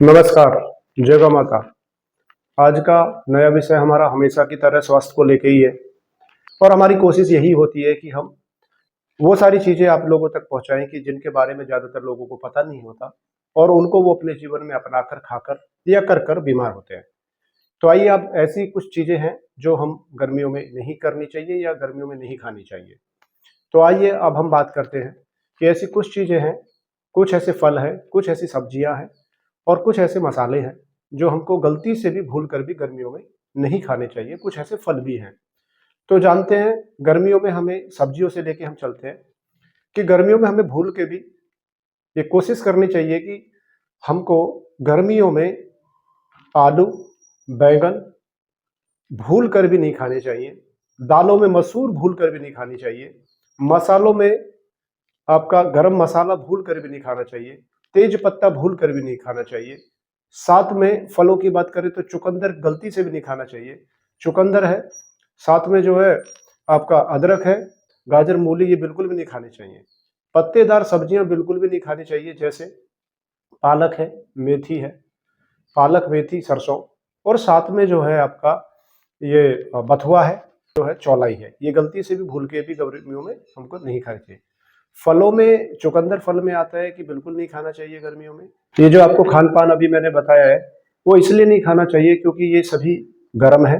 नमस्कार। जय गौ माता। आज का नया विषय हमारा हमेशा की तरह स्वास्थ्य को लेके ही है और हमारी कोशिश यही होती है कि हम वो सारी चीजें आप लोगों तक पहुंचाएं कि जिनके बारे में ज्यादातर लोगों को पता नहीं होता और उनको वो अपने जीवन में अपनाकर खाकर या कर कर बीमार होते हैं। तो आइए, अब ऐसी कुछ चीजें हैं जो हम गर्मियों में नहीं करनी चाहिए या गर्मियों में नहीं खानी चाहिए। तो आइए अब हम बात करते हैं कि ऐसी कुछ चीजें हैं, कुछ ऐसे फल हैं, कुछ ऐसी सब्जियां हैं और कुछ ऐसे मसाले हैं जो हमको गलती से भी भूल कर भी गर्मियों में नहीं खाने चाहिए। कुछ ऐसे फल भी हैं। तो जानते हैं, गर्मियों में हमें सब्जियों से लेके हम चलते हैं कि गर्मियों में हमें भूल के भी ये कोशिश करनी चाहिए कि हमको गर्मियों में आलू, बैंगन भूल कर भी नहीं खाने चाहिए। दालों में मसूर भूल कर भी नहीं खानी चाहिए। मसालों में आपका गरम मसाला भूल कर भी नहीं खाना चाहिए। तेज पत्ता भूल कर भी नहीं खाना चाहिए। साथ में फलों की बात करें तो चुकंदर गलती से भी नहीं खाना चाहिए। चुकंदर है, साथ में जो है आपका अदरक है, गाजर, मूली, ये बिल्कुल भी नहीं खाने चाहिए। पत्तेदार सब्जियां बिल्कुल भी नहीं खानी चाहिए, जैसे पालक है, मेथी है, पालक, मेथी, सरसों, और साथ में जो है आपका ये बथुआ है, जो है चौलाई है। ये गलती से भी भूल के भी गर्मियों में हमको नहीं खानी चाहिए। फलों में चुकंदर फल में आता है कि बिल्कुल नहीं खाना चाहिए गर्मियों में। ये जो आपको खान पान अभी मैंने बताया है वो इसलिए नहीं खाना चाहिए क्योंकि ये सभी गर्म है,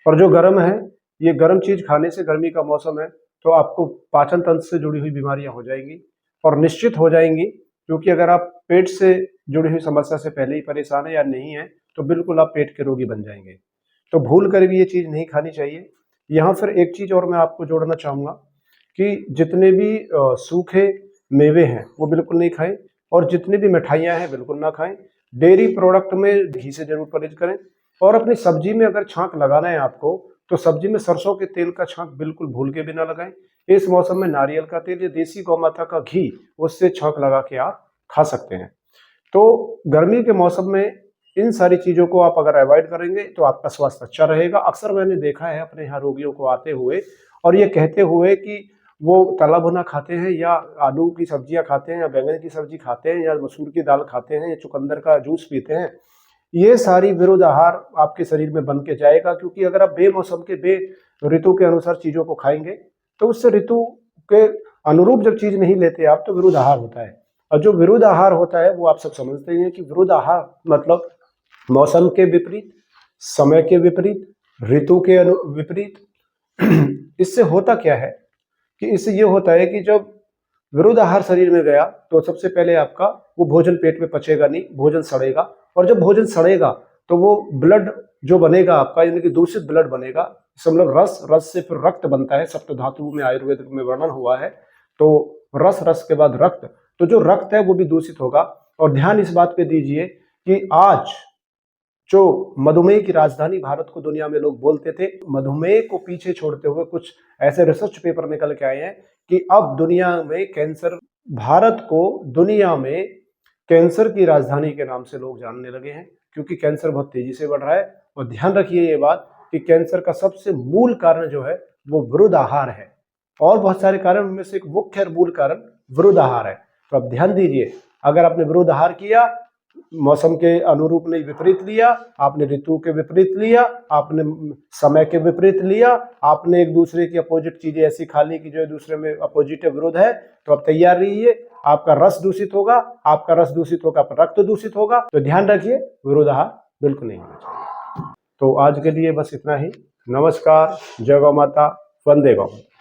और जो गर्म है, ये गर्म चीज खाने से, गर्मी का मौसम है तो आपको पाचन तंत्र से जुड़ी हुई बीमारियां हो जाएंगी और निश्चित हो जाएंगी। क्योंकि अगर आप पेट से जुड़ी हुई समस्या से पहले ही परेशान है या नहीं है तो बिल्कुल आप पेट के रोगी बन जाएंगे। तो भूल कर भी ये चीज नहीं खानी चाहिए। यहाँ फिर एक चीज और मैं आपको जोड़ना चाहूंगा कि जितने भी सूखे मेवे हैं वो बिल्कुल नहीं खाएं, और जितनी भी मिठाइयाँ हैं बिल्कुल ना खाएं। डेयरी प्रोडक्ट में घी से जरूर परहेज करें, और अपनी सब्जी में अगर छांक लगाना है आपको तो सब्जी में सरसों के तेल का छांक बिल्कुल भूल के भी ना लगाएं। इस मौसम में नारियल का तेल या देसी गौ माता का घी, उससे छांक लगा के आप खा सकते हैं। तो गर्मी के मौसम में इन सारी चीजों को आप अगर अवॉइड करेंगे तो आपका स्वास्थ्य अच्छा रहेगा। अक्सर मैंने देखा है अपने यहाँ रोगियों को आते हुए और ये कहते हुए कि वो तला भुना खाते हैं या आलू की सब्जियां खाते हैं या बैंगन की सब्जी खाते हैं या मसूर की दाल खाते हैं या चुकंदर का जूस पीते हैं। ये सारी विरुद्ध आहार आपके शरीर में बन के जाएगा, क्योंकि अगर आप बेमौसम के, बे ऋतु के अनुसार चीजों को खाएंगे तो उससे ऋतु के अनुरूप जब चीज नहीं लेते आप तो विरुद्ध आहार होता है। और जो विरुद्ध आहार होता है वो आप सब समझते हैं कि विरुद्ध आहार मतलब मौसम के विपरीत, समय के विपरीत, ऋतु के विपरीत। इससे होता क्या है कि इससे ये होता है कि जब विरुद्ध आहार शरीर में गया तो सबसे पहले आपका वो भोजन पेट में पचेगा नहीं, भोजन सड़ेगा, और जब भोजन सड़ेगा तो वो ब्लड जो बनेगा आपका, यानी कि दूषित ब्लड बनेगा। हम लोग रस, रस से फिर रक्त बनता है, सप्त धातु में आयुर्वेद में वर्णन हुआ है। तो रस, रस के बाद रक्त, तो जो रक्त है वो भी दूषित होगा। और ध्यान इस बात पे दीजिए कि आज जो मधुमेह की राजधानी भारत को दुनिया में लोग बोलते थे, मधुमेह को पीछे छोड़ते हुए कुछ ऐसे रिसर्च पेपर निकल के आए हैं कि अब दुनिया में कैंसर, भारत को दुनिया में कैंसर की राजधानी के नाम से लोग जानने लगे हैं, क्योंकि कैंसर बहुत तेजी से बढ़ रहा है। और ध्यान रखिए ये बात कि कैंसर का सबसे मूल कारण जो है वो विरुद्ध आहार है, और बहुत सारे कारण, उनमें से एक मुख्य मूल कारण विरुद्ध आहार है। तो अब ध्यान दीजिए, अगर आपने विरुद्ध आहार किया, मौसम के अनुरूप नहीं विपरीत लिया, आपने ऋतु के विपरीत लिया, आपने समय के विपरीत लिया, आपने एक दूसरे की अपोजिट चीजें ऐसी खा ली कि जो एक दूसरे में अपोजिट विरुद्ध है, तो अब तैयार रहिए, आपका रस दूषित होगा, आपका रस दूषित होगा, आपका रक्त दूषित होगा। तो ध्यान रखिए, विरुद्ध आहार बिल्कुल नहीं होना चाहिए। तो आज के लिए बस इतना ही। नमस्कार, जय गौ माता, वंदे गौ माता।